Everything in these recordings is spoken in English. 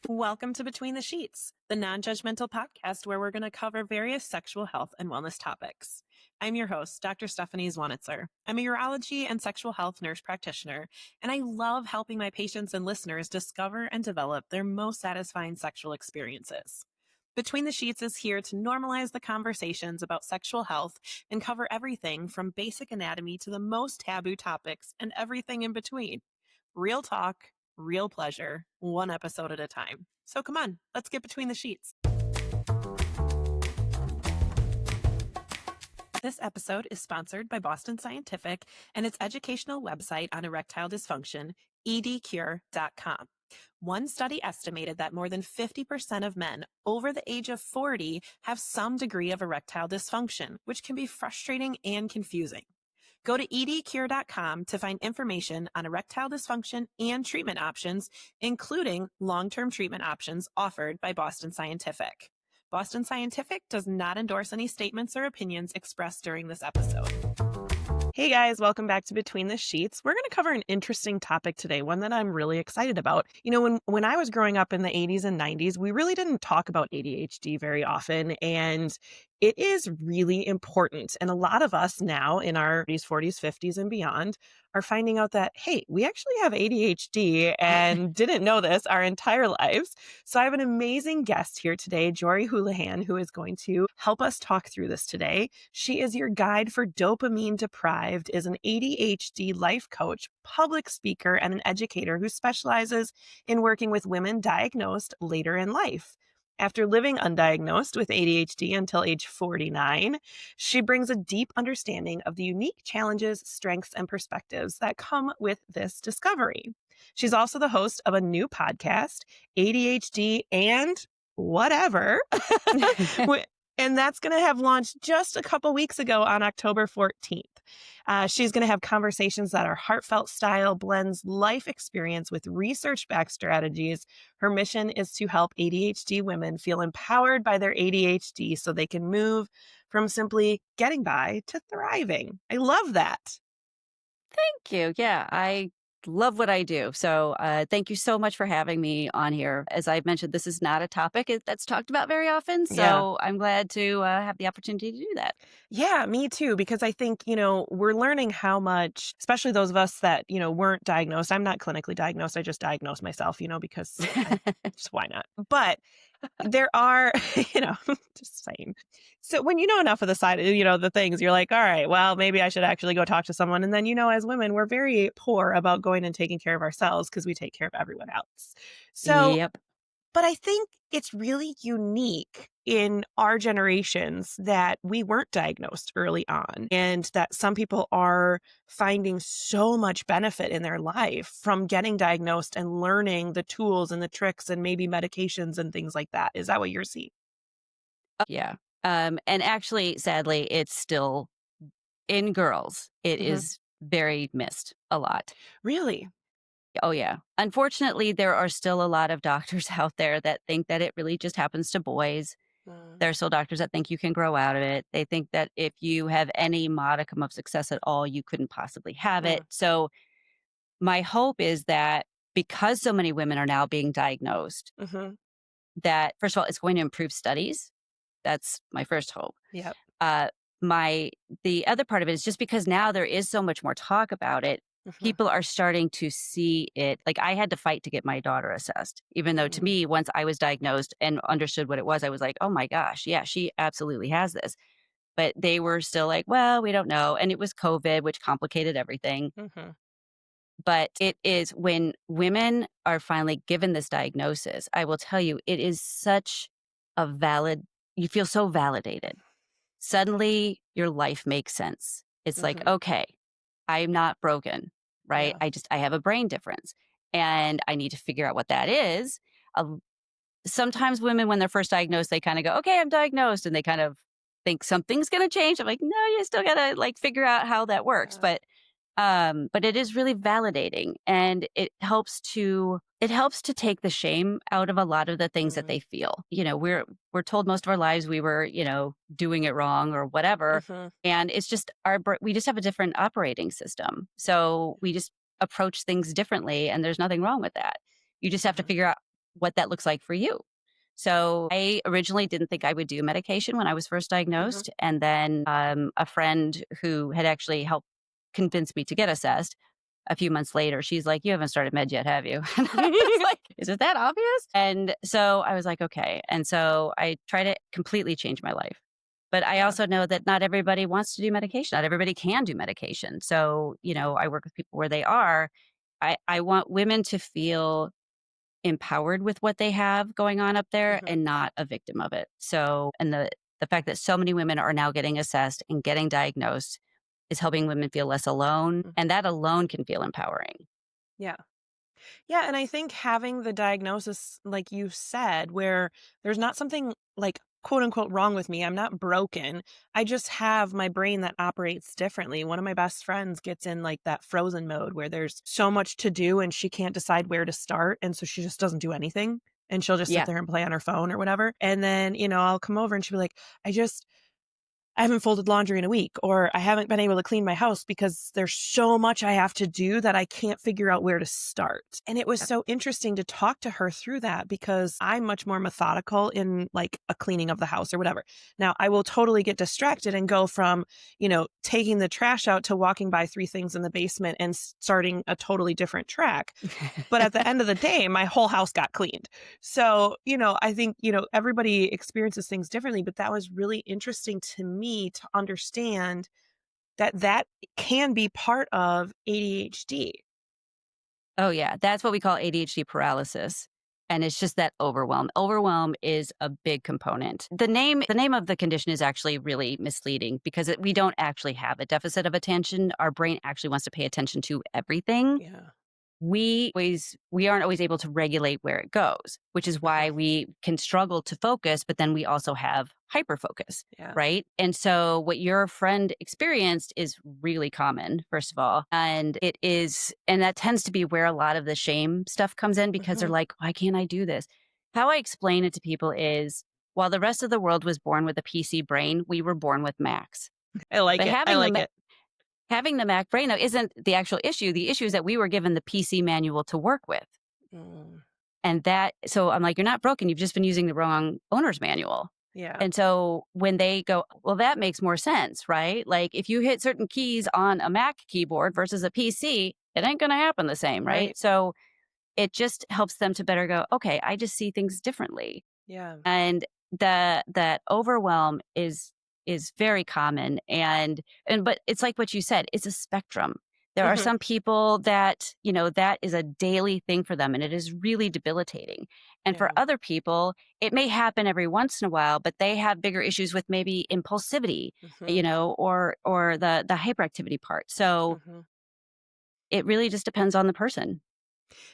Welcome to Between the Sheets, the non-judgmental podcast where we're going to cover various sexual health and wellness topics. I'm your host, Dr. Stephanie Zwonitzer. I'm a urology and sexual health nurse practitioner, and I love helping my patients and listeners discover and develop their most satisfying sexual experiences. Between the Sheets is here to normalize the conversations about sexual health and cover everything from basic anatomy to the most taboo topics and everything in between. Real talk, real pleasure, one episode at a time. So come on, let's get between the sheets. This episode is sponsored by Boston Scientific and its educational website on erectile dysfunction, edcure.com. One study estimated that more than 50% of men over the age of 40 have some degree of erectile dysfunction, which can be frustrating and confusing. Go to edcure.com to find information on erectile dysfunction and treatment options, including long-term treatment options offered by Boston Scientific. Boston Scientific does not endorse any statements or opinions expressed during this episode. Hey guys, welcome back to Between the Sheets. We're going to cover an interesting topic today, one that I'm really excited about. You know, when I was growing up in the 80s and 90s, we really didn't talk about ADHD very often, and it is really important. And a lot of us now in our 40s, 50s, and beyond are finding out that, hey, we actually have ADHD and didn't know this our entire lives. So I have an amazing guest here today, Jorie Houlihan, who is going to help us talk through this today. She is your guide for dopamine deprived, is an ADHD life coach, public speaker, and an educator who specializes in working with women diagnosed later in life. After living undiagnosed with ADHD until age 49, she brings a deep understanding of the unique challenges, strengths, and perspectives that come with this discovery. She's also the host of a new podcast, ADHD and whatever. And that's going to have launched just a couple weeks ago on October 14th. She's going to have conversations that are heartfelt style, blends life experience with research-backed strategies. Her mission is to help ADHD women feel empowered by their ADHD so they can move from simply getting by to thriving. I love that. Thank you. Yeah, I love what I do. So thank you so much for having me on here. As I've mentioned, this is not a topic that's talked about very often. So I'm glad to have the opportunity to do that. Yeah, me too, because I think, we're learning how much, especially those of us that, weren't diagnosed. I'm not clinically diagnosed. I just diagnosed myself, because just why not? But there are, just saying. So when you know enough of the side, the things, you're like, all right, well, maybe I should actually go talk to someone. And then, as women, we're very poor about going and taking care of ourselves because we take care of everyone else. So, Yep. but I think it's really unique in our generations that we weren't diagnosed early on and that some people are finding so much benefit in their life from getting diagnosed and learning the tools and the tricks and maybe medications and things like that. Is that what you're seeing? Yeah. And actually, sadly, it's still in girls. It is very missed a lot. Really? Oh, yeah. Unfortunately, there are still a lot of doctors out there that think that it really just happens to boys. There are still doctors that think you can grow out of it. They think that if you have any modicum of success at all, you couldn't possibly have it. So my hope is that because so many women are now being diagnosed, that first of all, it's going to improve studies. That's my first hope. Yep. The other part of it is just because now there is so much more talk about it, people are starting to see it. Like I had to fight to get my daughter assessed, even though to me, once I was diagnosed and understood what it was, I was like, oh my gosh, yeah, she absolutely has this. But they were still like, well, we don't know. And it was COVID, which complicated everything. But it is when women are finally given this diagnosis, I will tell you, it is such a you feel so validated. Suddenly your life makes sense. It's like, okay, I'm not broken, right? Yeah. I have a brain difference and I need to figure out what that is. Sometimes women, when they're first diagnosed, they kind of go, okay, I'm diagnosed. And they kind of think something's going to change. I'm like, no, you still got to figure out how that works. But it is really validating and it helps to take the shame out of a lot of the things that they feel. We're told most of our lives we were, doing it wrong or whatever. And it's just we just have a different operating system. So we just approach things differently and there's nothing wrong with that. You just have to figure out what that looks like for you. So I originally didn't think I would do medication when I was first Mhm. diagnosed. And then a friend who had actually helped convince me to get assessed a few months later, she's like, "You haven't started med yet, have you?" And I was like, "Is it that obvious?" And so I was like, "Okay." And so I try to completely change my life. But I Yeah. also know that not everybody wants to do medication. Not everybody can do medication. So, I work with people where they are. I want women to feel empowered with what they have going on up there Mhm. and not a victim of it. So, and the fact that so many women are now getting assessed and getting diagnosed is helping women feel less alone, Mm. and that alone can feel empowering. Yeah. Yeah, and I think having the diagnosis, like you said, where there's not something like quote unquote wrong with me. I'm not broken. I just have my brain that operates differently. One of my best friends gets in like that frozen mode where there's so much to do and she can't decide where to start. And so she just doesn't do anything. And she'll just sit Yeah. there and play on her phone or whatever. And then, I'll come over and she'll be like, I haven't folded laundry in a week, or I haven't been able to clean my house because there's so much I have to do that I can't figure out where to start. And it was Yep. so interesting to talk to her through that because I'm much more methodical in like a cleaning of the house or whatever. Now, I will totally get distracted and go from, taking the trash out to walking by three things in the basement and starting a totally different track. But at the end of the day, my whole house got cleaned. So, I think, everybody experiences things differently, but that was really interesting to me to understand that that can be part of ADHD. Oh, yeah. That's what we call ADHD paralysis. And it's just that overwhelm. Overwhelm is a big component. The name of the condition is actually really misleading because we don't actually have a deficit of attention. Our brain actually wants to pay attention to everything. Yeah. We aren't always able to regulate where it goes, which is Mhm. why we can struggle to focus, but then we also have hyperfocus, Yeah. right? And so what your friend experienced is really common, first of all. And that tends to be where a lot of the shame stuff comes in because they're Mhm. like, why can't I do this? How I explain it to people is while the rest of the world was born with a PC brain, we were born with Macs. I like But it. I like it. having the Mac brain, though, isn't the actual issue. The issue is that we were given the PC manual to work with. Mm. So I'm like, you're not broken. You've just been using the wrong owner's manual. Yeah. And so when they go, well, that makes more sense, right? Like if you hit certain keys on a Mac keyboard versus a PC, it ain't going to happen the same, right? Right. So it just helps them to better go, okay, I just see things differently. Yeah. And that overwhelm is very common and but it's like what you said, it's a spectrum. There are Mhm. some people that that is a daily thing for them and it is really debilitating, and for Yeah. other people it may happen every once in a while, but they have bigger issues with maybe impulsivity, Mhm. or the hyperactivity part. So Mhm. it really just depends on the person.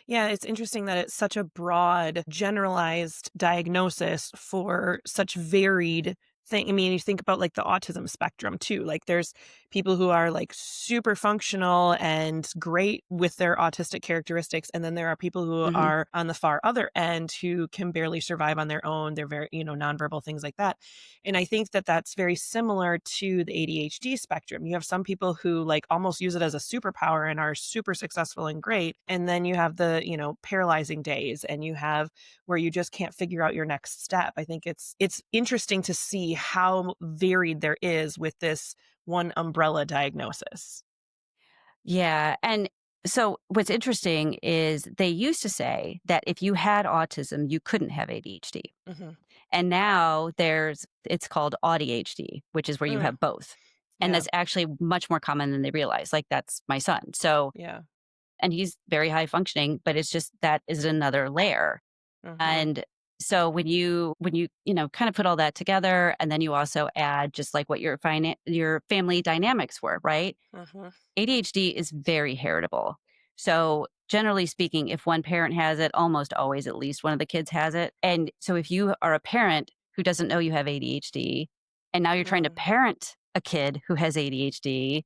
Yeah, it's interesting that it's such a broad, generalized diagnosis for such varied thing. I mean, you think about like the autism spectrum too. Like there's people who are like super functional and great with their autistic characteristics. And then there are people who Hmm. are on the far other end who can barely survive on their own. They're very, nonverbal, things like that. And I think that that's very similar to the ADHD spectrum. You have some people who like almost use it as a superpower and are super successful and great. And then you have the, paralyzing days and you have where you just can't figure out your next step. I think it's interesting to see how varied there is with this one umbrella diagnosis. Yeah. And so what's interesting is they used to say that if you had autism, you couldn't have ADHD. Mhm. And now it's called ADHD, which is where you Mm, have both. And yeah, that's actually much more common than they realize. Like that's my son. So, yeah. and he's very high functioning, but it's just that is another layer. Mhm, And so when you kind of put all that together and then you also add just like what your family dynamics were, right? mhm, ADHD is very heritable. So, generally speaking, if one parent has it, almost always at least one of the kids has it. And so, if you are a parent who doesn't know you have ADHD, and now you're trying to mm, parent a kid who has ADHD,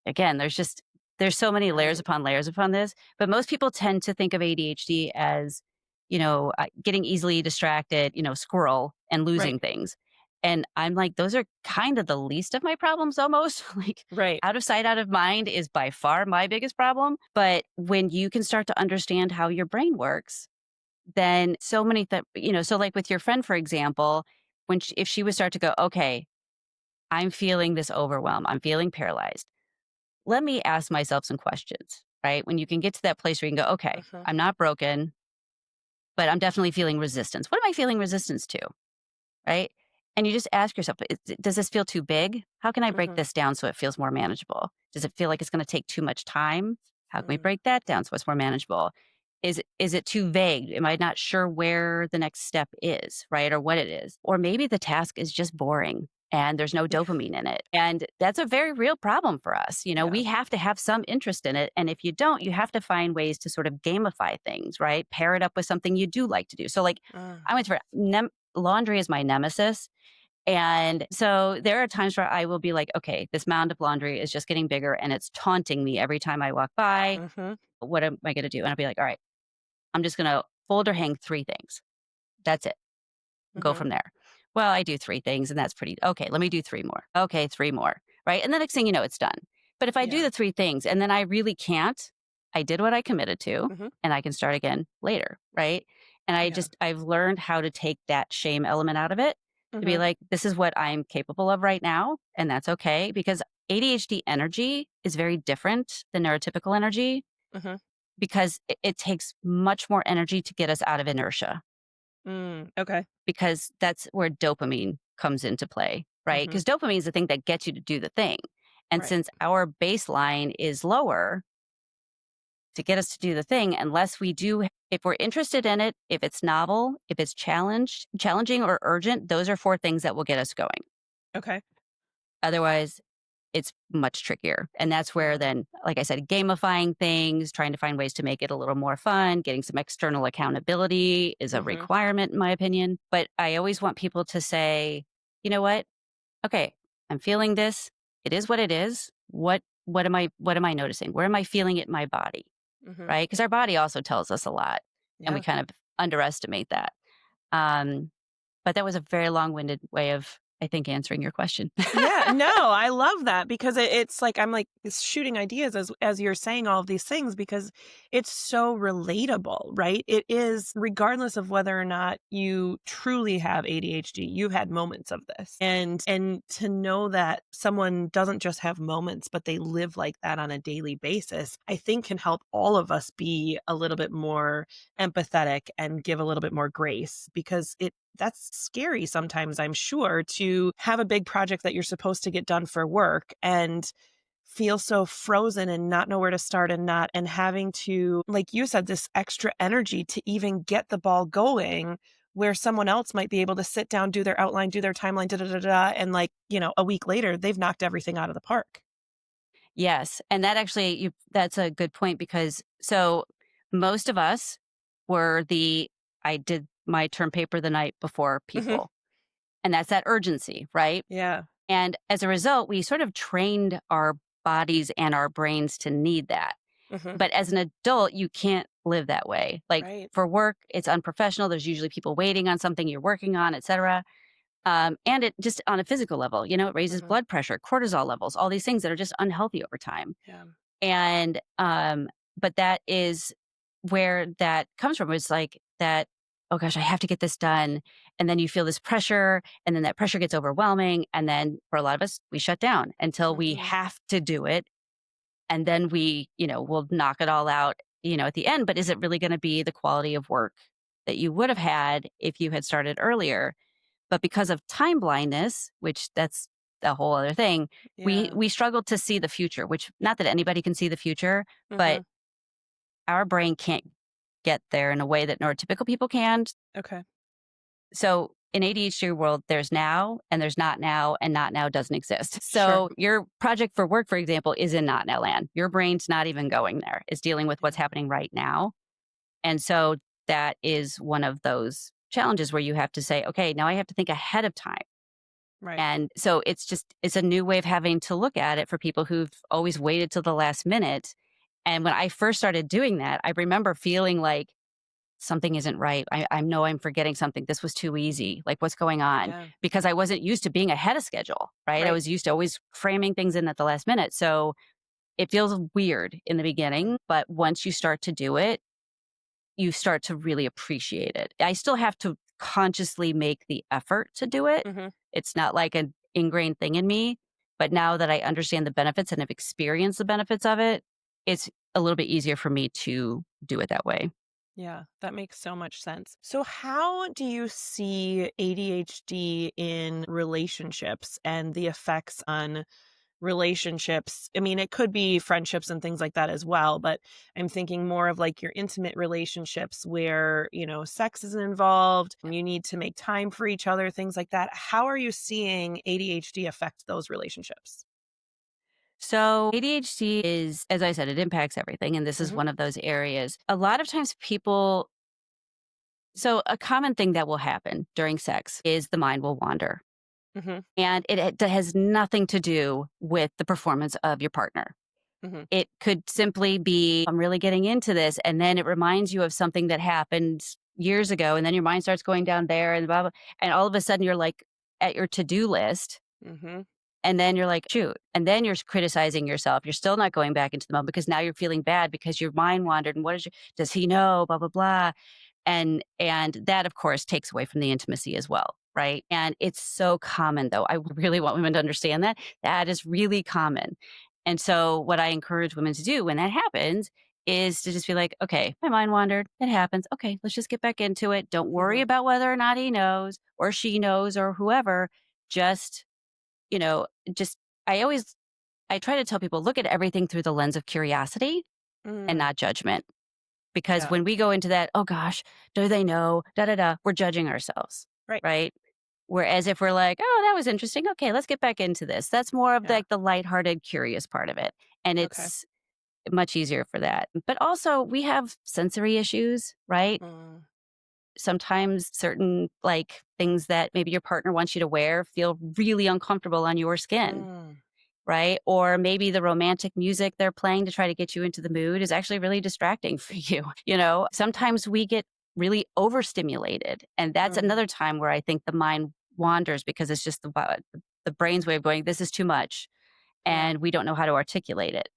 again, there's so many right, layers upon this, but most people tend to think of ADHD as, getting easily distracted, squirrel and right, losing things. And I'm like, those are kind of the least of my problems almost. Like right. out of sight, out of mind is by far my biggest problem. But when you can start to understand how your brain works, then so many so like with your friend, for example, if she would start to go, okay, I'm feeling this overwhelm, I'm feeling paralyzed. Let me ask myself some questions, right? When you can get to that place where you can go, okay, Mhm. I'm not broken, but I'm definitely feeling resistance. What am I feeling resistance to? Right? And you just ask yourself, does this feel too big? How can I break Mhm. this down so it feels more manageable? Does it feel like it's going to take too much time? How can we Mm. break that down so it's more manageable? Is it too vague? Am I not sure where the next step is, right? Or what it is? Or maybe the task is just boring and there's no Yeah. dopamine in it. And that's a very real problem for us. Yeah. We have to have some interest in it. And if you don't, you have to find ways to sort of gamify things, right? Pair it up with something you do like to do. So like Mm. I went for laundry is my nemesis. And so there are times where I will be like, okay, this mound of laundry is just getting bigger and it's taunting me every time I walk by. Mhm. What am I going to do? And I'll be like, all right, I'm just going to fold or hang three things. That's it. Go Mhm. from there. Well, I do three things and that's pretty okay. Let me do three more. Okay, three more. Right. And the next thing you know, it's done. But if I do Yeah. the three things and then I really can't, I did what I committed to Mhm. and I can start again later. Right. And Yeah. I've learned how to take that shame element out of it to be Mhm. like, this is what I'm capable of right now. And that's okay because ADHD energy is very different than neurotypical energy Mhm. because it takes much more energy to get us out of inertia Mm. Okay. because that's where dopamine comes into play, right? Mhm. Because dopamine is the thing that gets you to do the thing. And Right. since our baseline is lower to get us to do the thing, unless we do, if we're interested in it, if it's novel, if it's challenging or urgent, those are four things that will get us going. Okay. Otherwise, it's much trickier. And that's where Yeah. then, like I said, gamifying things, trying to find ways to make it a little more fun, getting some external accountability is a Mhm. requirement, in my opinion. But I always want people to say, you know what? Okay, I'm feeling this. It is what it is. What am I noticing? Where am I feeling it in my body? Mhm. Right? Because our body also tells us a lot and we Yeah. kind of underestimate that. Um, but that was a very long-winded way of, I think, answering your question. Yeah, no, I love that because it's like I'm like shooting ideas as you're saying all of these things because it's so relatable, right? It is regardless of whether or not you truly have ADHD, you've had moments of this. And to know that someone doesn't just have moments, but they live like that on a daily basis, I think can help all of us be a little bit more empathetic and give a little bit more grace because that's scary sometimes, I'm sure, to have a big project that you're supposed to get done for work and feel so frozen and not know where to start and having to, like you said, this extra energy to even get the ball going where someone else might be able to sit down, do their outline, do their timeline, da da da da, and like, a week later, they've knocked everything out of the park. Yes, and that actually that's a good point because so most of us were the I did my term paper the night before Mhm. people. And that's that urgency, right? Yeah. And as a result, we sort of trained our bodies and our brains to need that. Mhm. But as an adult, you can't live that way. Like Right. for work, it's unprofessional. There's usually people waiting on something you're working on, et cetera. And it just on a physical level, it raises Mhm. blood pressure, cortisol levels, all these things that are just unhealthy over time. Yeah. And, but that is where that comes from. It's like that, oh gosh, I have to get this done. And then you feel this pressure, and then that pressure gets overwhelming. And then for a lot of us, we shut down until we Mhm. have to do it. And then we'll knock it all out, at the end. But is it really going to be the quality of work that you would have had if you had started earlier? But because of time blindness, which that's a whole other thing, we Yeah. we struggle to see the future, which not that anybody can see the future, but Mhm. our brain can't get there in a way that neurotypical people can. Okay. So in ADHD world, there's now and there's not now, and not now doesn't exist. Sure. So your project for work, for example, is in not now land. Your brain's not even going there. It's dealing with what's Yeah. happening right now. And so that is one of those challenges where you have to say, okay, now I have to think ahead of time. Right. And so it's a new way of having to look at it for people who've always waited till the last minute. And when I first started doing that, I remember feeling like something isn't right. I know I'm forgetting something. This was too easy. Like, what's going on? Yeah. Because I wasn't used to being ahead of schedule, right? I Right. was used to always cramming things in at the last minute. So it feels weird in the beginning, but once you start to do it, you start to really appreciate it. I still have to consciously make the effort to do it. Hmm. It's not like an ingrained thing in me. But now that I understand the benefits and have experienced the benefits of it, it's a little bit easier for me to do it that way. Yeah, that makes so much sense. So, how do you see ADHD in relationships and the effects on relationships? I mean, it could be friendships and things like that as well, but I'm thinking more of like your intimate relationships where, sex is involved, and you need to make time for each other, things like that. How are you seeing ADHD affect those relationships? So, ADHD is, as I said, it impacts everything. And this is Hmm. one of those areas. A lot of times people, so a common thing that will happen during sex is the mind will wander. Hmm. And it has nothing to do with the performance of your partner. Hmm. It could simply be, I'm really getting into this. And then it reminds you of something that happened years ago. And then your mind starts going down there and blah, blah. And all of a sudden you're like at your to do list. Hmm. And then you're like, shoot. And then you're criticizing yourself. You're still not going back into the moment because now you're feeling bad because your mind wandered. And does he know? Blah, blah, blah. And that, of course, takes away from the intimacy as well, right? And it's so common, though. I really want women to understand that. That is really common. And so what I encourage women to do when that happens is to just be like, okay, my mind wandered. It happens. Okay, let's just get back into it. Don't worry Hmm. about whether or not he knows or she knows or whoever. Just, you know, just I try to tell people, look at everything through the lens of curiosity and Mm. not judgment. Because Yeah. when we go into that, "Oh gosh, do they know? Da, da, da," we're judging ourselves, Right. right? Whereas if we're like, "Oh, that was interesting. Okay, let's get back into this." That's more of Yeah. like the lighthearted, curious part of it. And Okay. it's much easier for that. But also, we have sensory issues, right? Mm. Sometimes certain like things that maybe your partner wants you to wear feel really uncomfortable on your skin, Mm. right? Or maybe the romantic music they're playing to try to get you into the mood is actually really distracting for you. Sometimes we get really overstimulated. And that's Mm. another time where I think the mind wanders because it's just the brain's way of going, this is too much. Yeah. And we don't know how to articulate it.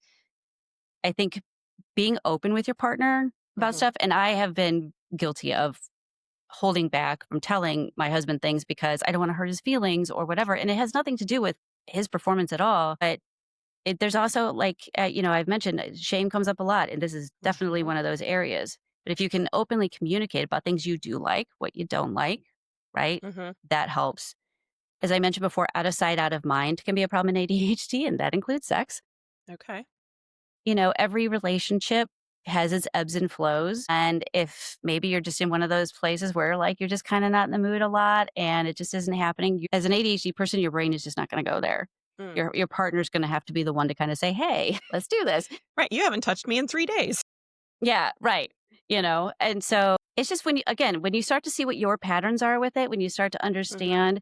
I think being open with your partner about Hmm. stuff, and I have been guilty of holding back from telling my husband things because I don't want to hurt his feelings or whatever. And it has nothing to do with his performance at all. But there's also like, I've mentioned shame comes up a lot, and this is definitely Hmm. one of those areas. But if you can openly communicate about things you do like, what you don't like, right? Hmm. That helps. As I mentioned before, out of sight, out of mind can be a problem in ADHD, and that includes sex. Okay. Every relationship has its ebbs and flows. And if maybe you're just in one of those places where like you're just kind of not in the mood a lot and it just isn't happening, as an ADHD person, your brain is just not going to go there. Mm. Your partner's going to have to be the one to kind of say, "Hey, let's do this." Right. You haven't touched me in 3 days. Yeah, right. And so it's just when you start to see what your patterns are with it, when you start to Hmm. understand,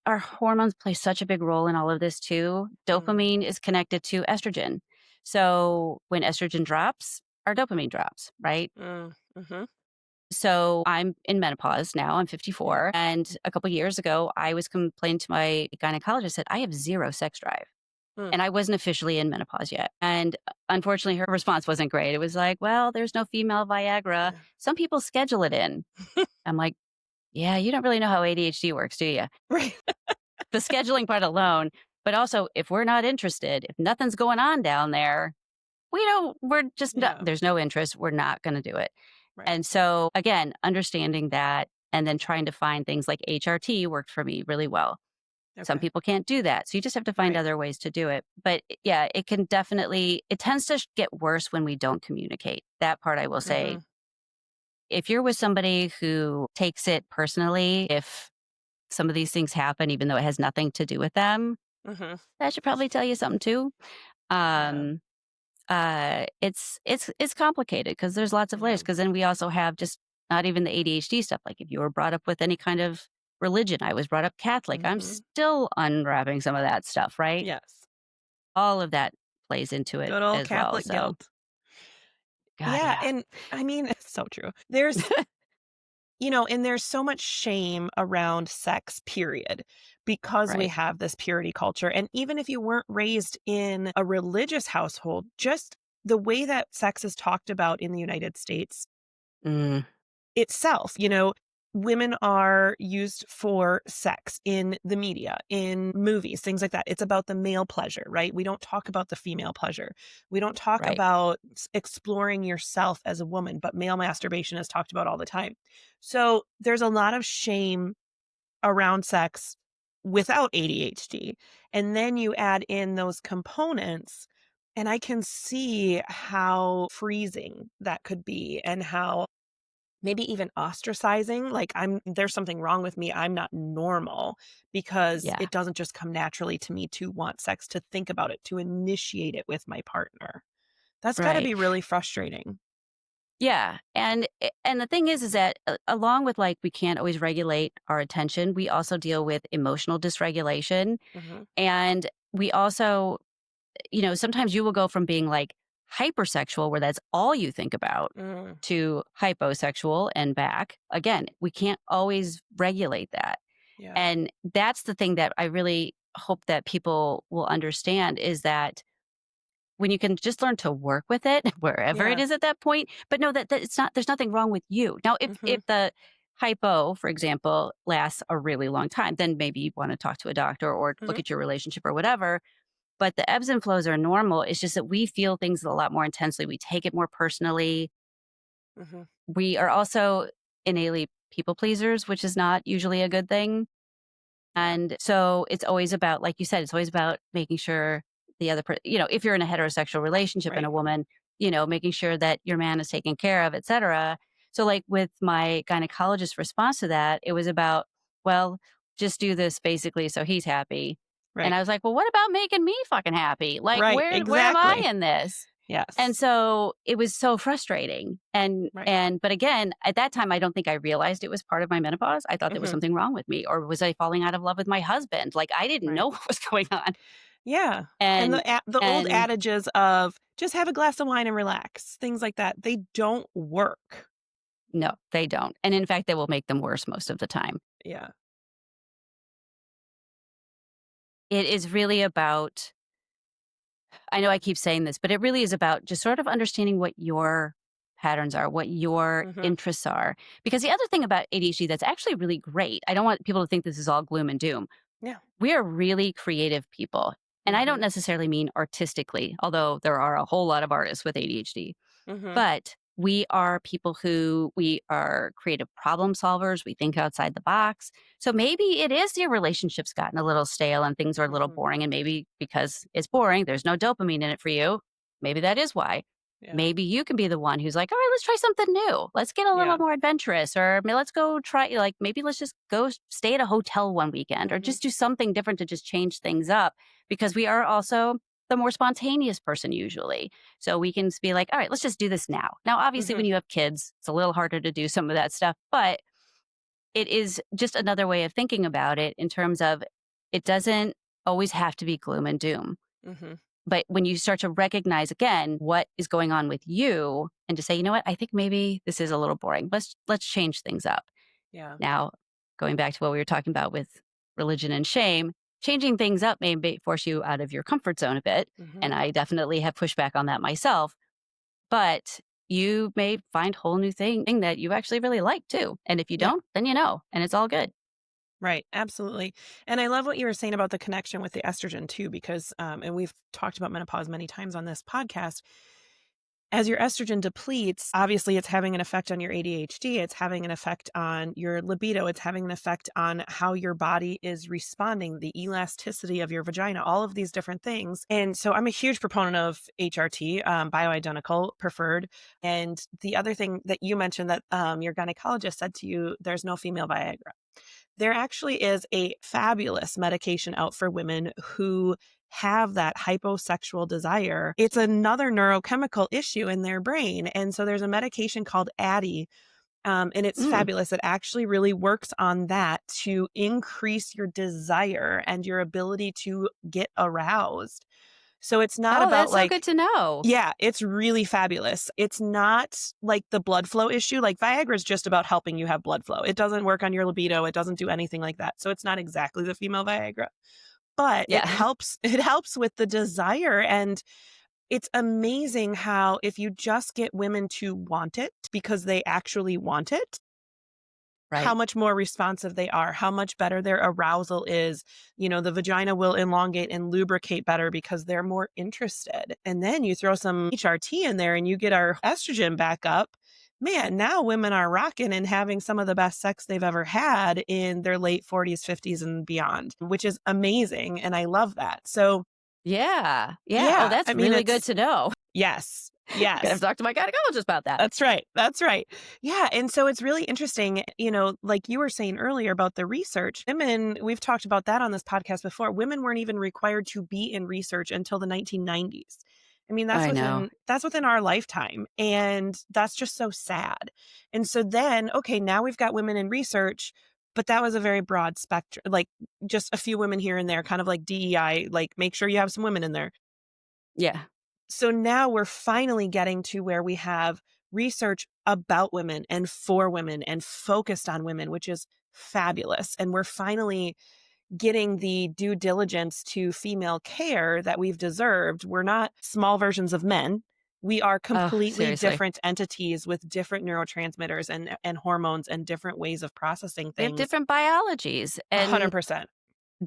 our hormones play such a big role in all of this too. Mm. Dopamine is connected to estrogen. So when estrogen drops, our dopamine drops, right? Mm. Hmm. So I'm in menopause now. I'm Yeah. 54. And a couple years ago, I was complaining to my gynecologist, said, I have zero sex drive. Mm. And I wasn't officially in menopause yet. And unfortunately, her response wasn't great. It was like, well, there's no female Viagra. Yeah. Some people schedule it in. I'm like, yeah, you don't really know how ADHD works, do you? Right. The scheduling part alone. But also, if we're not interested, if nothing's going on down there, we're just not, Yeah. there's no interest. We're not going to do it. Right. And so, again, understanding that and then trying to find things like HRT worked for me really well. Some Okay. people can't do that. So you just have to find Right. other ways to do it. But yeah, it tends to get worse when we don't communicate. That part I will say. Hmm. If you're with somebody who takes it personally, if some of these things happen, even though it has nothing to do with them, Hmm. that should probably tell you something too. Yeah. Um, it's complicated because there's lots of layers. Yeah. Because then we also have just not even the ADHD stuff. Like if you were brought up with any kind of religion, I was brought up Catholic. I'm Hmm. still unwrapping some of that stuff, right? Yes. All of that plays into it Good old as well. Catholic So, guilt. God, Yeah. yeah, And I mean, it's so true. And there's so much shame around sex, period, because we right. have this purity culture. And even if you weren't raised in a religious household, just the way that sex is talked about in the United States Mm, itself. Women are used for sex in the media, in movies, things like that. It's about the male pleasure, right? We don't talk about the female pleasure. We don't talk right. about exploring yourself as a woman, but male masturbation is talked about all the time. So there's a lot of shame around sex without ADHD. And then you add in those components, and I can see how freezing that could be and how maybe even ostracizing, like there's something wrong with me, I'm not normal, because Yeah. it doesn't just come naturally to me to want sex, to think about it, to initiate it with my partner. That's gotta Right. be really frustrating. Yeah, and the thing is that along with, like, we can't always regulate our attention, we also deal with emotional dysregulation, Mhm. and we also, sometimes you will go from being, like, hypersexual, where that's all you think about, Mm, to hyposexual and back. Again, we can't always regulate that, yeah. and that's the thing that I really hope that people will understand is that when you can just learn to work with it wherever it Yeah. is at that point, but know that it's not there's nothing wrong with you. Now, if Mhm. the hypo, for example, lasts a really long time, then maybe you want to talk to a doctor or look Mhm. at your relationship or whatever. But the ebbs and flows are normal. It's just that we feel things a lot more intensely. We take it more personally. Mhm. We are also innately people pleasers, which is not usually a good thing. Yeah. And so it's always about, like you said, it's always about making sure the other if you're in a heterosexual relationship and a Right. woman, making sure that your man is taken care of, et cetera. So, like with my gynecologist response to that, it was about, well, just do this basically so he's happy. And Right. I was like, well, what about making me fucking happy? Like, Right. where am I Exactly. in this? And Yes. so it was so frustrating. And Right. and but again, at that time I don't think I realized it was part of my menopause. I thought there was Mhm. something wrong with me, or was I falling out of love with my husband? Like I didn't Right. know what was going on. Yeah. And And the old and adages of just have a glass of wine and relax, things like that, they don't work. no, they don't. And in fact, they will make them worse most of the time. Yeah. It is really about, I know I keep saying this, but it really is about just sort of understanding what your patterns are, what your Mhm. interests are. Because the other thing about ADHD that's actually really great, I don't want people to think this is all gloom and doom. Yeah. We are really creative people. And I don't Mhm. necessarily mean artistically, although there are a whole lot of artists with ADHD. Mhm. But we are creative problem solvers. We think outside the box. So maybe it is your relationship's gotten a little stale and things are a little Mhm. boring. And maybe because it's boring, there's no dopamine in it for you. Maybe that is why. Yeah. Maybe you can be the one who's like, all right, let's try something new. Let's get a little Yeah. more adventurous, or let's go try, like, maybe let's just go stay at a hotel one weekend, or Mhm. just do something different to just change things up. Because we are also the more spontaneous person usually. So we can be like, all right, let's just do this now. Now, obviously, Mhm. when you have kids, it's a little harder to do some of that stuff, but it is just another way of thinking about it in terms of it doesn't always have to be gloom and doom. Mhm. But when you start to recognize again what is going on with you and to say, you know what, I think maybe this is a little boring. Let's change things up. Yeah. Now, going back to what we were talking about with religion and shame, changing things up may force you out of your comfort zone a bit. And Mhm. I definitely have pushed back on that myself. But you may find whole new thing that you actually really like too. And if you Yeah. don't, then and it's all good. Right. Absolutely. And I love what you were saying about the connection with the estrogen too, because and we've talked about menopause many times on this podcast. As your estrogen depletes, obviously it's having an effect on your ADHD, it's having an effect on your libido, it's having an effect on how your body is responding, the elasticity of your vagina, all of these different things. And so I'm a huge proponent of HRT, bioidentical preferred. And the other thing that you mentioned that your gynecologist said to you, there's no female Viagra. There actually is a fabulous medication out for women who have that hyposexual desire. It's another neurochemical issue in their brain. And so there's a medication called Addyi, and it's Mm. fabulous. It actually really works on that to increase your desire and your ability to get aroused. So it's not Oh, about that's so like, good to know. yeah, it's really fabulous. It's not like the blood flow issue. Like Viagra is just about helping you have blood flow. It doesn't work on your libido. It doesn't do anything like that. So it's not exactly the female Viagra, but it Yeah. helps. It helps with the desire. And it's amazing how if you just get women to want it because they actually want it, how Right. much more responsive they are, how much better their arousal is. The vagina will elongate and lubricate better because they're more interested. And then you throw some HRT in there and you get our estrogen back up. Man, now women are rocking and having some of the best sex they've ever had in their late 40s, 50s, and beyond, which is amazing. And I love that. So, Yeah. Yeah. Oh, yeah, that's I mean, really good it's to know. yes, Gonna have yes. to talk to my gynecologist about that. That's right. That's right. Yeah. And so it's really interesting, like you were saying earlier about the research. Women, we've talked about that on this podcast before. Women weren't even required to be in research until the 1990s. I mean, that's I know. within our lifetime. And that's just so sad. And so then, okay, now we've got women in research, but that was a very broad spectrum, like just a few women here and there, kind of like DEI, like make sure you have some women in there. Yeah. So now we're finally getting to where we have research about women and for women and focused on women, which is fabulous. And we're finally getting the due diligence to female care that we've deserved. We're not small versions of men. We are Oh, completely seriously. different entities with different neurotransmitters and hormones and different ways of processing We have things. different biologies and 100%.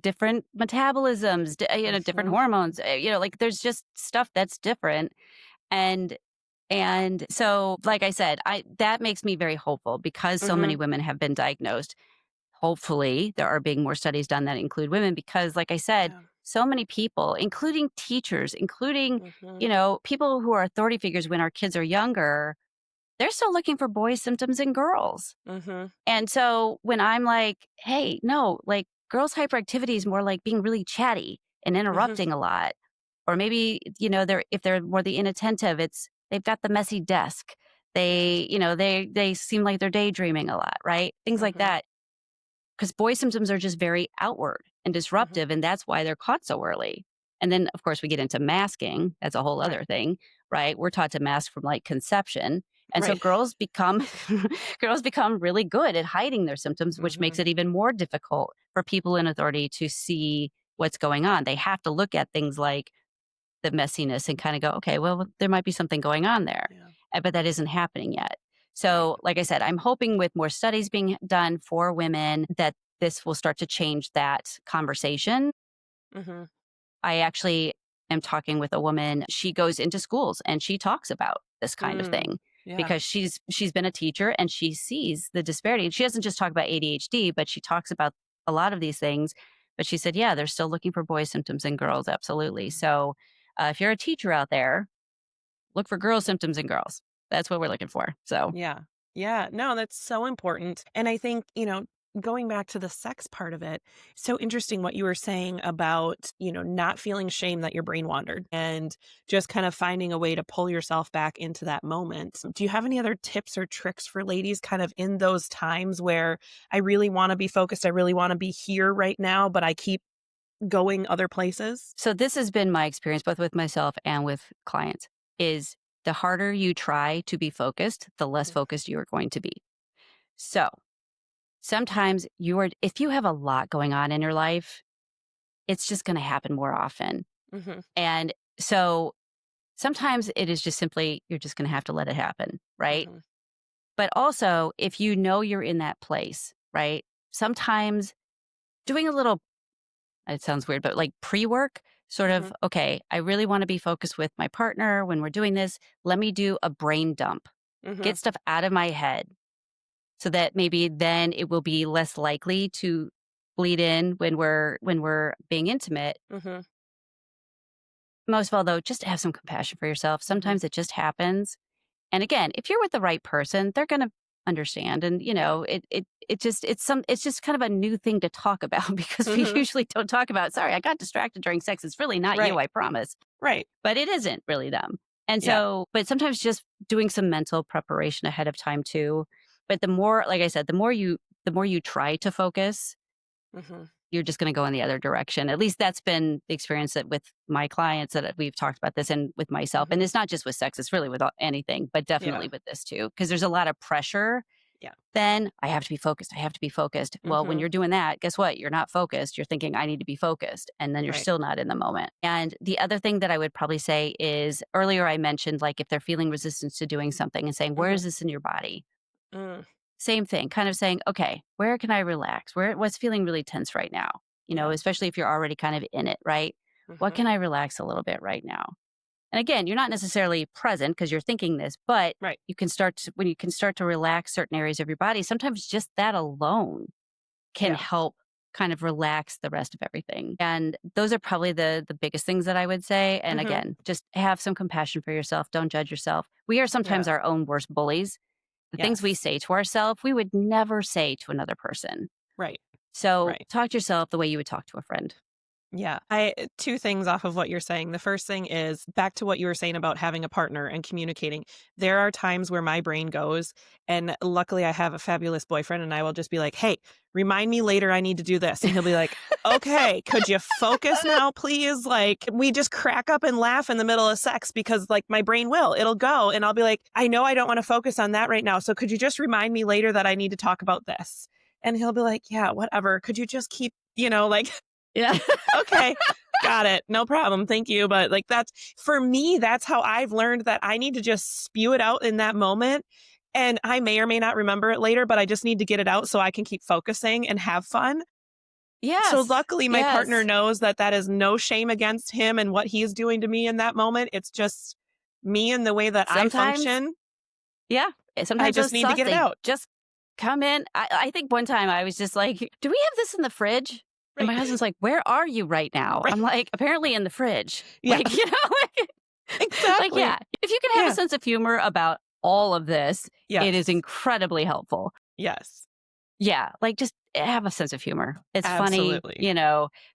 different metabolisms, different Mhm. hormones. Like there's just stuff that's different. And so, like I said, I that makes me very hopeful because so many Mhm. women have been diagnosed. Hopefully, there are being more studies done that include women because, like I said, Yeah. so many people, including teachers, including, Mhm. people who are authority figures when our kids are younger, they're still looking for boy symptoms in girls. Mhm. And so when I'm like, hey, no, like girls' hyperactivity is more like being really chatty and Mhm. interrupting a lot. Or maybe, if they're more the inattentive, it's they've got the messy desk. Yeah. They seem like they're daydreaming a lot, right? Things like Mhm. that. Because boy symptoms are just very outward and Mhm. disruptive, and that's why they're caught so early. And then, of course, we get into masking. That's a whole Right. other thing, right? We're taught to mask from like conception. And so Right. girls become girls become really good at hiding their symptoms, which makes Mhm. it even more difficult for people in authority to see what's going on. They have to look at things like the messiness and kind of go, okay, well, there might be something going on there. Yeah. But that isn't happening yet. Right. So, like I said, I'm hoping with more studies being done for women that this will start to change that conversation. Mhm. I actually am talking with a woman. She goes into schools and she talks about this kind of Mm. thing Yeah. because she's been a teacher and she sees the disparity. And she doesn't just talk about ADHD, but she talks about a lot of these things. But she said, yeah, they're still looking for boy symptoms in girls. Absolutely. Mm. So if you're a teacher out there, look for girl symptoms in girls. That's what we're looking for. So, Yeah. Yeah. No, that's so important. And I think, going back to the sex part of it, so interesting what you were saying about, not feeling shame that your brain wandered and just kind of finding a way to pull yourself back into that moment. Do you have any other tips or tricks for ladies kind of in those times where I really want to be focused? I really want to be here right now, but I keep going other places? so this has been my experience both with myself and with clients is the harder you try to be focused, the less focused you are going to be. So, sometimes if you have a lot going on in your life, it's just going to happen more often. Mhm. And so sometimes it is just simply you're just going to have to let it happen, right? Mhm. But also, if you know you're in that place, right? Sometimes doing a little, it sounds weird, but like pre-work, sort of, Mhm. okay, I really want to be focused with my partner when we're doing this. Let me do a brain dump. Mhm. Get stuff out of my head so that maybe then it will be less likely to bleed in when we're being intimate. Mhm. Most of all though, just have some compassion for yourself. Mhm. Sometimes it just happens. And again, if you're with the right person, they're going to understand. And Yeah. it's just kind of a new thing to talk about because we Mhm. usually don't talk about, sorry, I got distracted during sex. It's really not you, Right. I promise. Right. But it isn't really them. And Yeah. so, but sometimes just doing some mental preparation ahead of time too. But the more, like I said, the more you try to focus, Mhm. you're just going to go in the other direction. At least that's been the experience that with my clients that we've talked about this and with myself. And Mhm. it's not just with sex, it's really with anything, but definitely Yeah. with this too. Cause there's a lot of pressure Yeah. then I have to be focused. I have to be focused. Well, when Mm-hmm. you're doing that, guess what? You're not focused. You're thinking, I need to be focused. And then you're Right. still not in the moment. And the other thing that I would probably say is earlier I mentioned, like, if they're feeling resistance to doing something and saying, where Mm-hmm. is this in your body? Mm, Same thing, kind of saying, okay, where can I relax? What's feeling really tense right now? yeah. Especially if you're already kind of in it, right? What Mm-hmm. can I relax a little bit right now? And again, you're not necessarily present because you're thinking this, but Right. when you can start to relax certain areas of your body, sometimes just that alone can Yeah. help kind of relax the rest of everything. And those are probably the biggest things that I would say. And Mm-hmm. again, just have some compassion for yourself. Don't judge yourself. We are sometimes Yeah. our own worst bullies. The things we Yes. say to ourselves, we would never say to another person. Right. So Right. talk to yourself the way you would talk to a friend. Yeah. Two things off of what you're saying. The first thing is back to what you were saying about having a partner and communicating. There are times where my brain goes, and luckily I have a fabulous boyfriend, and I will just be like, "Hey, remind me later I need to do this." And he'll be like, "Okay, could you focus now, please?" Like, we just crack up and laugh in the middle of sex because like my brain it'll go, and I'll be like, "I know I don't want to focus on that right now. So could you just remind me later that I need to talk about this?" And he'll be like, "Yeah, whatever. Could you just keep, like Yeah. okay, got it. No problem. Thank you." But like that's for me, that's how I've learned that I need to just spew it out in that moment. And I may or may not remember it later, but I just need to get it out so I can keep focusing and have fun. So Yes. luckily, my partner Yes. knows that that is no shame against him and what he's doing to me in that moment. It's just me and the way that I Sometimes, function. yeah. I Sometimes just those need to thoughts, get it they out. just come in. I think one time I was just like, do we have this in the fridge? And Right. my husband's like, where are you right now? Right. I'm like, apparently in the fridge. Yeah, Like, like, exactly. yeah, if you can have a Yeah. sense of humor about all of this, it is Yes. incredibly helpful. Yes. Yeah, like, just have a sense of humor. It's funny, Absolutely.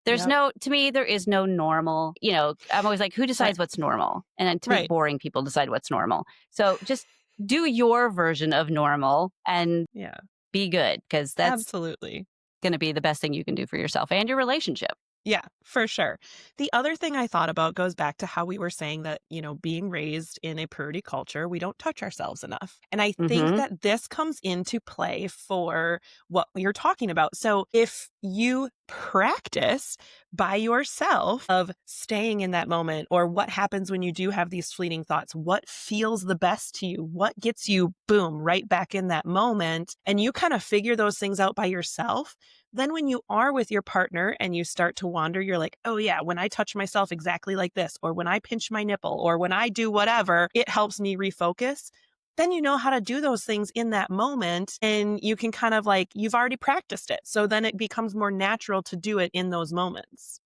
there's Yep. to me, there is no normal, I'm always like, who Right. decides what's normal? And then to me, Right. boring people decide what's normal. So just do your version of normal and Yeah. be good because that's Absolutely. gonna be the best thing you can do for yourself and your relationship. Yeah, for sure. The other thing I thought about goes back to how we were saying that, being raised in a purity culture, we don't touch ourselves enough. And I think Mhm. that this comes into play for what you're talking about. So if you practice by yourself of staying in that moment, or what happens when you do have these fleeting thoughts, what feels the best to you, what gets you, boom, right back in that moment, and you kind of figure those things out by yourself, then when you are with your partner and you start to wander, you're like, oh yeah, when I touch myself exactly like this, or when I pinch my nipple, or when I do whatever, it helps me refocus. Then you know how to do those things in that moment, and you can kind of like, you've already practiced it. So then it becomes more natural to do it in those moments.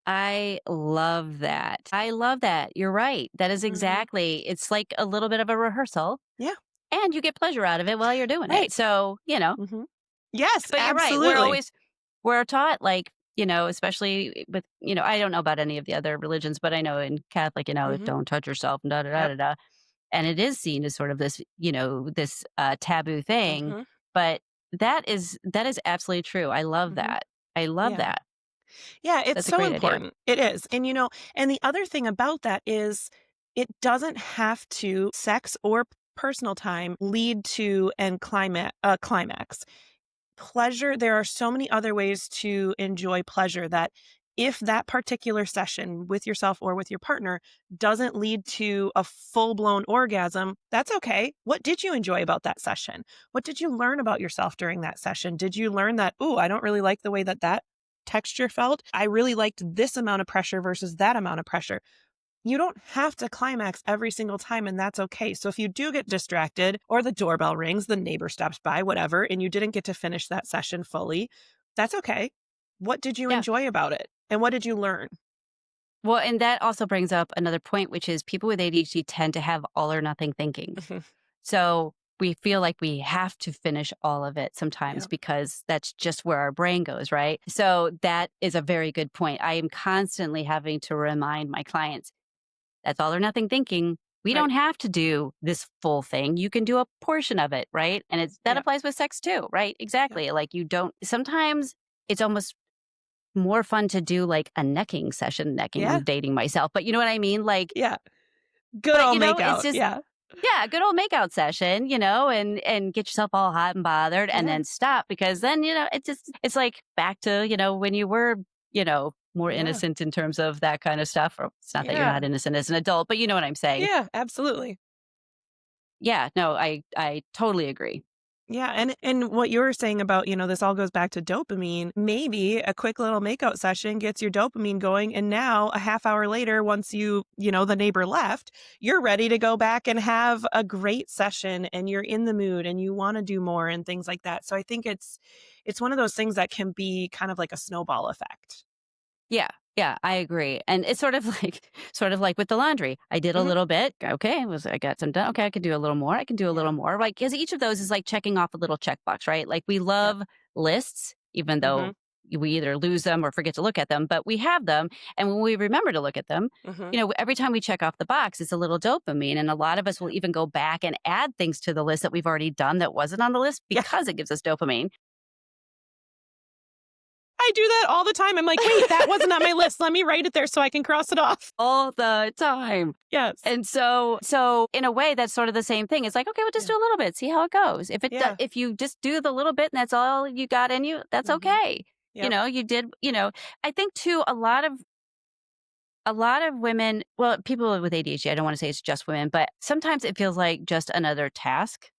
I love that. I love that. You're right. That is Hmm. exactly it's like a little bit of a rehearsal, Yeah. and you get pleasure out of it while you're doing it. Right. So, Hmm. Yes, but you're right. absolutely. We're taught, like, especially with, I don't know about any of the other religions, but I know in Catholic, Hmm. don't touch yourself and da da da Yep. da da. And it is seen as sort of this, this taboo thing. Hmm. But that is absolutely true. I love Hmm. that. I love Yeah. that. Yeah, it's That's a so great idea. important. It is. And and the other thing about that is it doesn't have to sex or personal time lead to and climax. Pleasure, there are so many other ways to enjoy pleasure that if that particular session with yourself or with your partner doesn't lead to a full-blown orgasm, that's okay. What did you enjoy about that session? What did you learn about yourself during that session? Did you learn that, "Ooh, I don't really like the way that that texture felt. I really liked this amount of pressure versus that amount of pressure." You don't have to climax every single time, and that's okay. So if you do get distracted or the doorbell rings, the neighbor stops by, whatever, and you didn't get to finish that session fully, that's okay. What did you Yeah. enjoy about it? And what did you learn? Well, and that also brings up another point, which is people with ADHD tend to have all or nothing thinking. Mhm. So we feel like we have to finish all of it Yeah. sometimes because that's just where our brain goes, right? So that is a very good point. I am constantly having to remind my clients that's all or nothing thinking. We Right. don't have to do this full thing. You can do a portion of it, right? And that Yeah. applies with sex too, right? Yeah. Exactly. Like you don't sometimes it's almost more fun to do like a necking session. Necking, Yeah. I'm dating myself, but you know what I mean? Like Yeah. Good but, old make it's out. just Yeah. Yeah, a good old makeout session, and get yourself all hot and bothered and Yeah. then stop because then, it's like back to, when you were, more Yeah. innocent in terms of that kind of stuff. Or it's not that you're Yeah. not innocent as an adult, but you know what I'm saying. Yeah, absolutely. Yeah, no, I totally agree. Yeah, and what you were saying about, this all goes back to dopamine. Maybe a quick little makeout session gets your dopamine going, and now a half hour later, once the neighbor left, you're ready to go back and have a great session, and you're in the mood, and you want to do more and things like that. So I think it's one of those things that can be kind of like a snowball effect. Yeah. Yeah, I agree. And it's sort of like with the laundry. I did a Hmm. little bit. Okay, I got some done. Okay, I could do a little more. I can do a Yeah. little more. Like cuz each of those is like checking off a little checkbox, right? Like we Yep. love lists even Hmm. though we either lose them or forget to look at them, but we have them and when we remember to look at them, Hmm. every time we check off the box, it's a little dopamine and a lot of us will even go back and add things to the list that we've already done that wasn't on the list Yeah. because it gives us dopamine. I do that all the time. I'm like, wait, that wasn't on my list. Let me write it there so I can cross it off. All the time. Yes. And so in a way, that's sort of the same thing. It's like, okay, we'll just Yeah. do a little bit, see how it goes. Yeah. If you just do the little bit and that's all you got in you, that's Hmm. okay. Yep. You did, I think too, a lot of women, well, people with ADHD, I don't want to say it's just women, but sometimes it feels like just another task.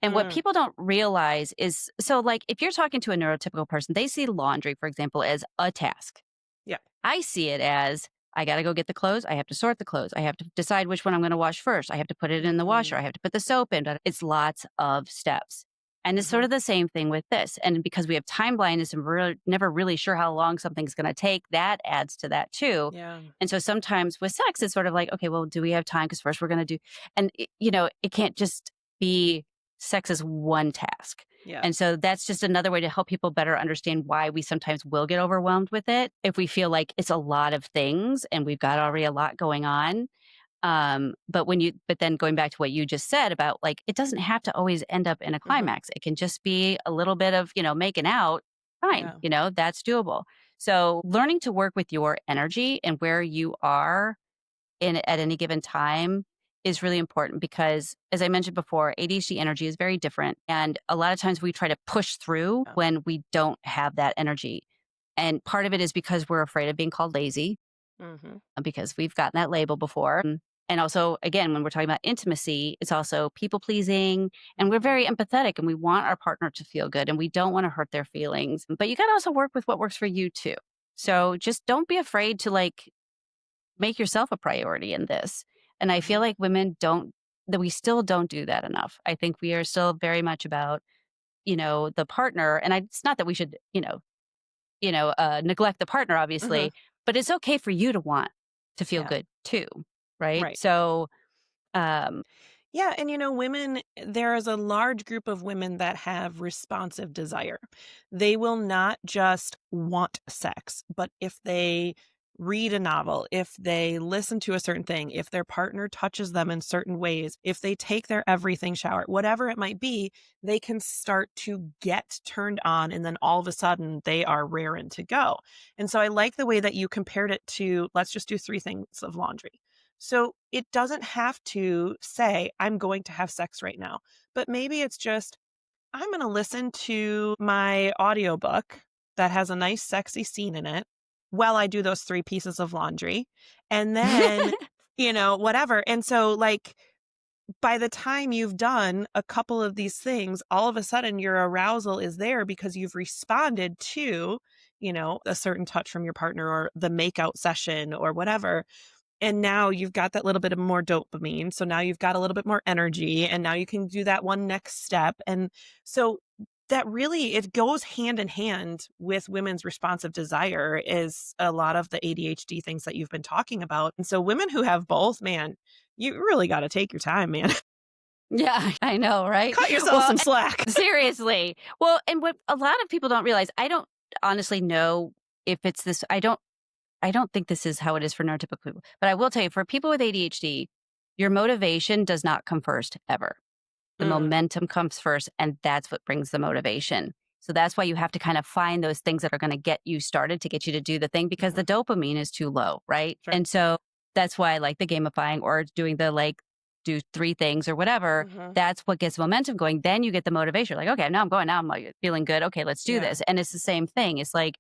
And what Mm. people don't realize is, so like if you're talking to a neurotypical person, they see laundry, for example, as a task. Yeah. I see it as I got to go get the clothes. I have to sort the clothes. I have to decide which one I'm going to wash first. I have to put it in the washer. Mm. I have to put the soap in. It's lots of steps. And it's sort Mhm. of the same thing with this. And because we have time blindness and we're never really sure how long something's going to take, that adds to that too. Yeah. And so sometimes with sex, it's sort of like, okay, well, do we have time? Because first we're going to do, and it can't just be sex as one task. Yeah. And so that's just another way to help people better understand why we sometimes will get overwhelmed with it if we feel like it's a lot of things and we've got already a lot going on. But then going back to what you just said about like, it doesn't have to always end up in a Mhm. climax. It can just be a little bit of, making out. Fine. Yeah. That's doable. So learning to work with your energy and where you are at any given time is really important because as I mentioned before, ADHD energy is very different. And a lot of times we try to push through Yeah. when we don't have that energy. And part of it is because we're afraid of being called lazy, Mhm. because we've gotten that label before. And also, again, when we're talking about intimacy, it's also people pleasing and we're Mhm. very empathetic and we want our partner to feel good and we don't want to hurt their feelings. But you got to also work with what works for you too. Yeah. So just don't be afraid to like make yourself a priority in this. And I feel Mhm. like that we still don't do that enough. I think we are still very much about, the partner. And it's not that we should, neglect the partner, Mhm. obviously, but it's okay for you to want to feel Yeah. good too. Right. Right. So, um, Yeah, and women, there is a large group of women that have responsive desire. They will not just want sex, but if they read a novel, if they listen to a certain thing, if their partner touches them in certain ways, if they take their everything shower, whatever it might be, they can start to get turned on and then all of a sudden they are raring to go. And so I like the way that you compared it to let's just do three things of laundry. So it doesn't have to say, I'm going to have sex right now, but maybe it's just, I'm going to listen to my audiobook that has a nice, sexy scene in it while I do those three pieces of laundry. And then, whatever. And so, like, by the time you've done a couple of these things, all of a sudden your arousal is there because you've responded to, a certain touch from your partner or the makeout session or whatever. And now you've got that little bit of more dopamine. So now you've got a little bit more energy and now you can do that one next step. And so that really it goes hand in hand with women's responsive desire is a lot of the ADHD things that you've been talking about. And so women who have both, man, you really got to take your time, man. yeah, I know. Right. Cut yourself Well, some slack. seriously. Well, and what a lot of people don't realize, I don't honestly know if it's this, I don't think this is how it is for neurotypical people, but I will tell you for people with ADHD, your motivation does not come first ever. The Mm, momentum comes first, and that's what brings the motivation. So that's why you have to kind of find those things that are going to get you started to get you to do the thing because mhm, the dopamine is too low, right? sure. And so that's why I like the gamifying or doing the like do 3 things or whatever, that's what gets momentum going. Then you get the motivation. Like, okay, now I'm going. Now I'm like feeling good. Okay, let's do this. And it's the same thing. It's like,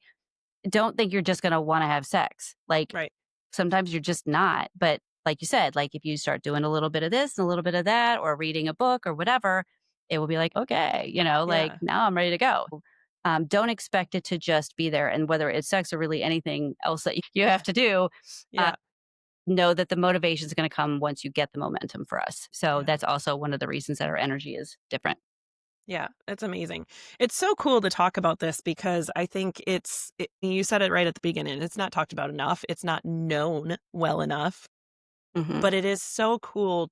don't think you're just going to want to have sex. Like Right. sometimes you're just not. But like you said, like if you start doing a little bit of this and a little bit of that, or reading a book or whatever, it will be like, okay, like Yeah. now I'm ready to go. Don't expect it to just be there. And whether it's sex or really anything else that you have to do, uh, Yeah. know that the motivation is going to come once you get the momentum for us. So Yeah. that's also one of the reasons that our energy is different. Yeah, it's amazing. It's so cool to talk about this because I think you said it right at the beginning. It's not talked about enough. It's not known well enough. Hmm. But it is so cool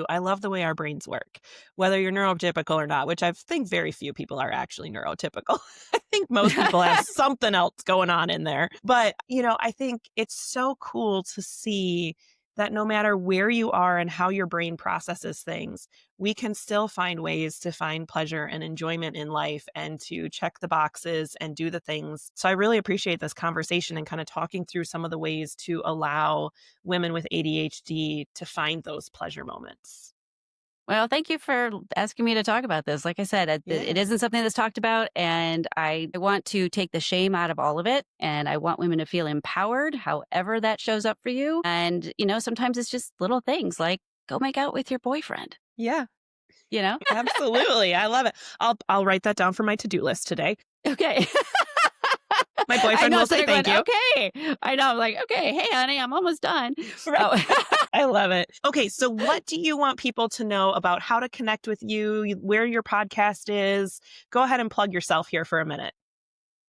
I love the way our brains work, whether you're neurotypical or not, which I think very few people are actually neurotypical. I think most people have something else going on in there. But, I think it's so cool to see that no matter where you are and how your brain processes things, we can still find ways to find pleasure and enjoyment in life and to check the boxes and do the things. So I really appreciate this conversation and kind of talking through some of the ways to allow women with ADHD to find those pleasure moments. Well, thank you for asking me to talk about this. Like I said, it Yeah. isn't something that's talked about, and I want to take the shame out of all of it. And I want women to feel empowered, however that shows up for you. And, sometimes it's just little things like go make out with your boyfriend, Yeah, you know? absolutely. I love it. I'll write that down for my to-do list today. Okay. My I boyfriend know, will say sitting going, thank you. okay. I know, I'm like, okay, hey, honey, I'm almost done. Right. Oh. I love it. Okay, so what do you want people to know about how to connect with you, where your podcast is? Go ahead and plug yourself here for a minute.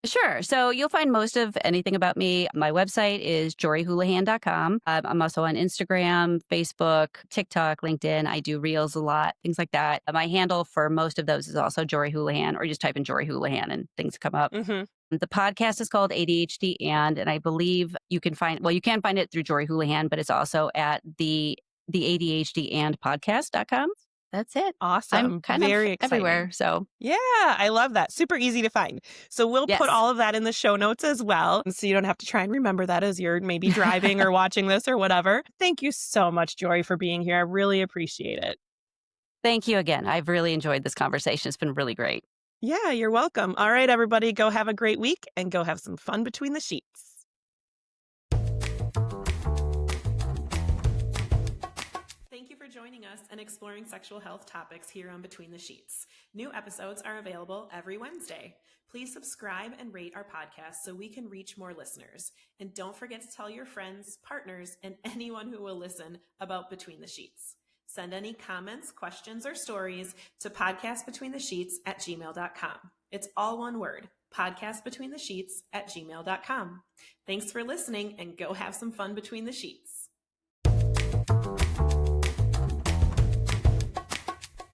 Sure. So you'll find most of anything about me. My website is joriehoulihan.com. I'm also on Instagram, Facebook, TikTok, LinkedIn. I do reels a lot, things like that. My handle for most of those is also Jorie Houlihan, or you just type in Jorie Houlihan and things come up. Mm-hmm. The podcast is called ADHD and I believe you can you can find it through Jorie Houlihan, but it's also at the ADHD and podcast.com. That's it. I'm Awesome. kind of Very everywhere. exciting. So Yeah, I love that. Super easy to find. So we'll put yes. all of that in the show notes as well. So you don't have to try and remember that as you're maybe driving or watching this or whatever. Thank you so much, Jory, for being here. I really appreciate it. Thank you again. I've really enjoyed this conversation. It's been really great. Yeah, you're welcome. All right, everybody, go have a great week and go have some fun between the sheets. Thank you for joining us and exploring sexual health topics here on Between the Sheets. New episodes are available every Wednesday. Please subscribe and rate our podcast so we can reach more listeners. And don't forget to tell your friends, partners, and anyone who will listen about Between the Sheets. Send any comments, questions, or stories to podcastbetweenthesheets@gmail.com. It's all one word, podcastbetweenthesheets@gmail.com. Thanks for listening and go have some fun between the sheets.